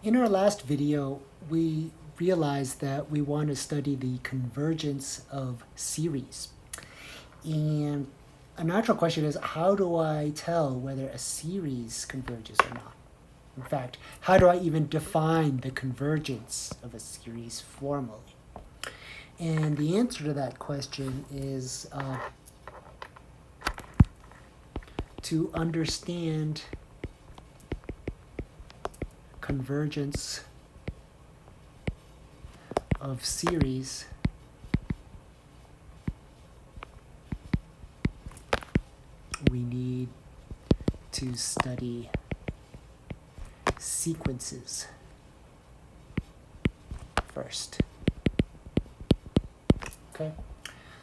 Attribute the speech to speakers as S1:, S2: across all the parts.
S1: In our last video, we realized that we want to study the convergence of series. And a natural question is, how do I tell whether a series converges or not? In fact, how do I even define the convergence of a series formally? And the answer to that question is to understand convergence of series, we need to study sequences first. Okay,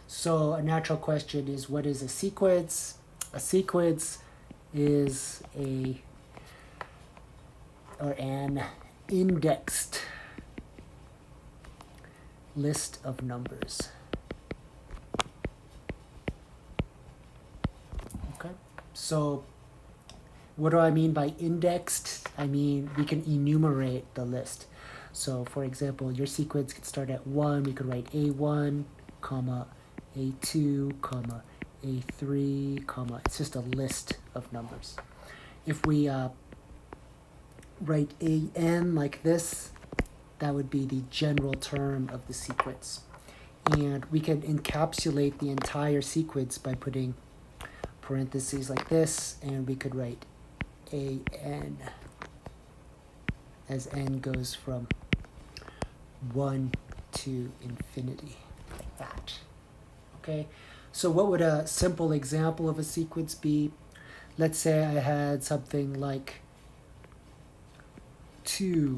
S1: so a natural question is, what is a sequence? A sequence is an indexed list of numbers. Okay, so what do I mean by indexed? I mean we can enumerate the list. So for example, your sequence could start at 1. We could write A1, comma, A2, comma, A3, comma. It's just a list of numbers. If we write AN like this, that would be the general term of the sequence. And we can encapsulate the entire sequence by putting parentheses like this, and we could write AN as n goes from 1 to infinity. Like that. Okay, so what would a simple example of a sequence be? Let's say I had something like 2,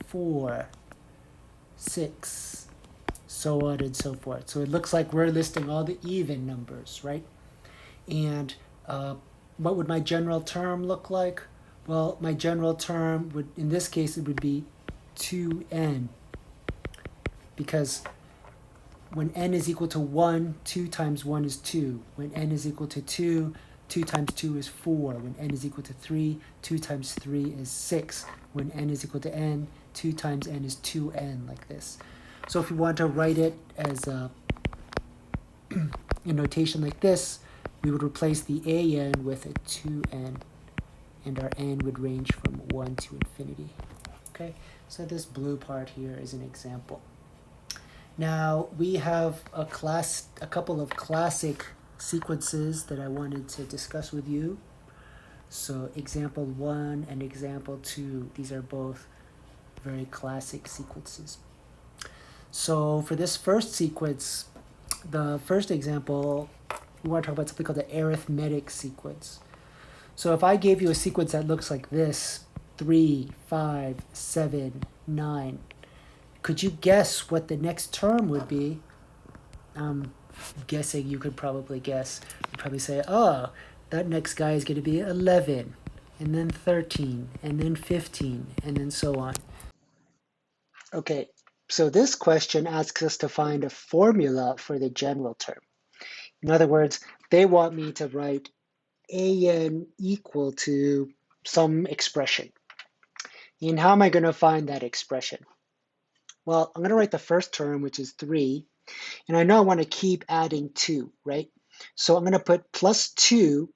S1: 4, 6, so on and so forth. So it looks like we're listing all the even numbers, right? And what would my general term look like? Well, my general term would, in this case, it would be 2n, because when n is equal to 1, 2 times 1 is 2. When n is equal to 2, 2 times 2 is 4. When n is equal to 3, 2 times 3 is 6. When n is equal to n, 2 times n is 2n, like this. So if we want to write it as a in notation like this, we would replace the an with a 2n, and our n would range from 1 to infinity. Okay, so this blue part here is an example. Now we have a couple of classic sequences that I wanted to discuss with you. So example 1 and example 2, these are both very classic sequences. So for this first sequence, the first example, we want to talk about something called the arithmetic sequence. So if I gave you a sequence that looks like this, 3, 5, 7, 9, could you guess what the next term would be? I'm guessing you could probably guess. You'd probably say, oh, that next guy is going to be 11, and then 13, and then 15, and then so on. Okay, so this question asks us to find a formula for the general term. In other words, they want me to write an equal to some expression. And how am I going to find that expression? Well, I'm going to write the first term, which is 3. And I know I want to keep adding 2, right? So I'm going to put plus 2.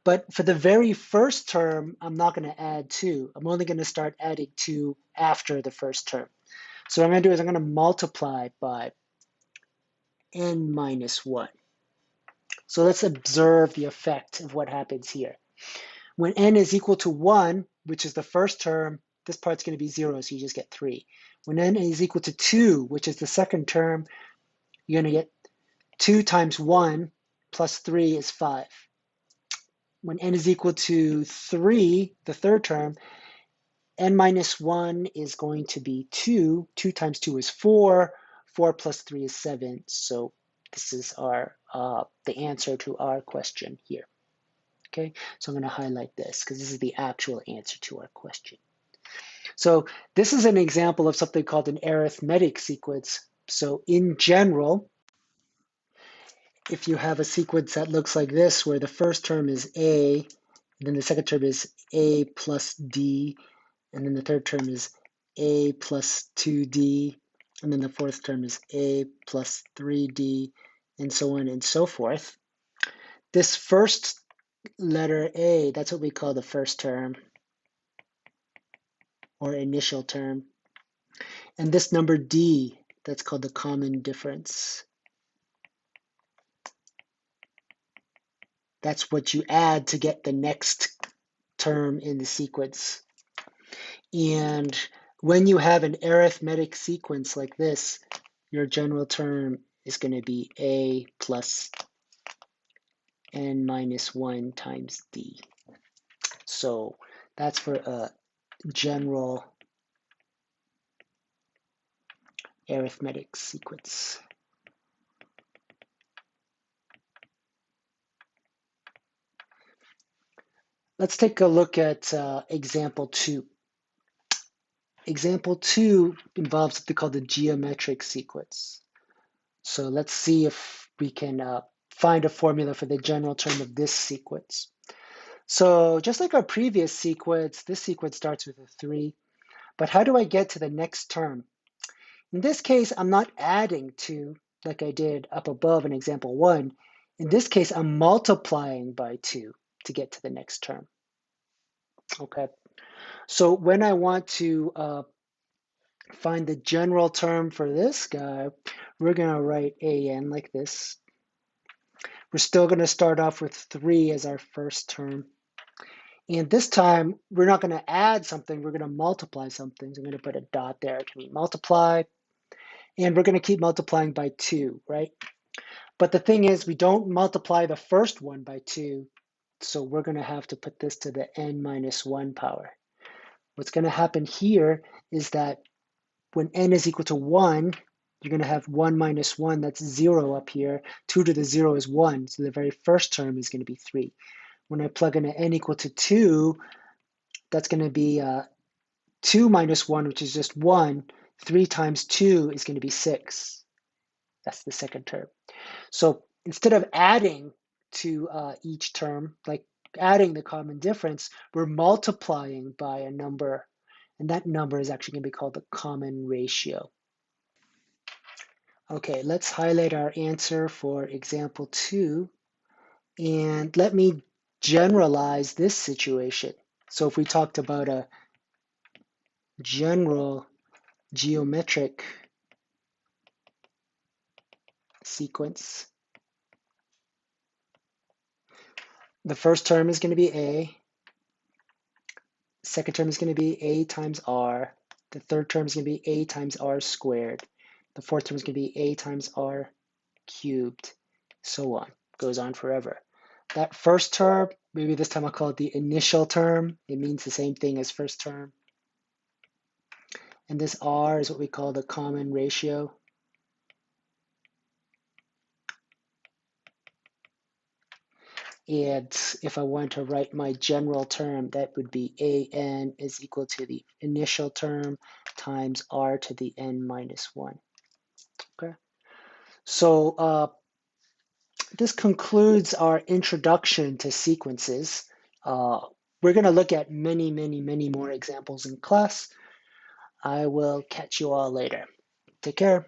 S1: But for the very first term, I'm not going to add 2. I'm only going to start adding 2 after the first term. So what I'm going to do is I'm going to multiply by n minus 1. So let's observe the effect of what happens here. When n is equal to 1, which is the first term, this part's going to be 0, so you just get 3. When n is equal to 2, which is the second term, you're going to get 2 times 1 plus 3 is 5. When n is equal to 3, the third term, n minus 1 is going to be 2. 2 times 2 is 4. 4 plus 3 is 7. So this is our the answer to our question here. Okay, so I'm going to highlight this because this is the actual answer to our question. So this is an example of something called an arithmetic sequence. So in general, if you have a sequence that looks like this, where the first term is a, and then the second term is a plus d, and then the third term is a plus 2d, and then the fourth term is a plus 3d, and so on and so forth. This first letter a, that's what we call the first term, or initial term. And this number d, that's called the common difference. That's what you add to get the next term in the sequence. And when you have an arithmetic sequence like this, your general term is going to be a plus n minus 1 times d. So that's for a general arithmetic sequence. Let's take a look at example 2. Example 2 involves something called the geometric sequence. So let's see if we can find a formula for the general term of this sequence. So just like our previous sequence, this sequence starts with a 3. But how do I get to the next term? In this case, I'm not adding 2 like I did up above in example 1. In this case, I'm multiplying by 2 to get to the next term. Okay, so when I want to find the general term for this guy, we're going to write an like this. We're still going to start off with 3 as our first term. And this time, we're not going to add something, we're going to multiply something. So I'm going to put a dot there to mean multiply. And we're going to keep multiplying by 2, right? But the thing is, we don't multiply the first one by 2. So we're going to have to put this to the n minus 1 power. What's going to happen here is that when n is equal to 1, you're going to have 1 minus 1, that's 0 up here. 2 to the 0 is 1, so the very first term is going to be 3. When I plug in an n equal to 2, that's going to be 2 minus 1, which is just 1. 3 times 2 is going to be 6. That's the second term. So instead of adding to each term, like adding the common difference, we're multiplying by a number. And that number is actually going to be called the common ratio. Okay, let's highlight our answer for example 2. And let me generalize this situation. So if we talked about a general geometric sequence, the first term is going to be a, second term is going to be a times r, the third term is going to be a times r squared, the fourth term is going to be a times r cubed, so on. Goes on forever. That first term, maybe this time I'll call it the initial term. It means the same thing as first term. And this r is what we call the common ratio. And if I want to write my general term, that would be an is equal to the initial term times r to the n minus 1. Okay. So this concludes our introduction to sequences. We're going to look at many more examples in class. I will catch you all later. Take care.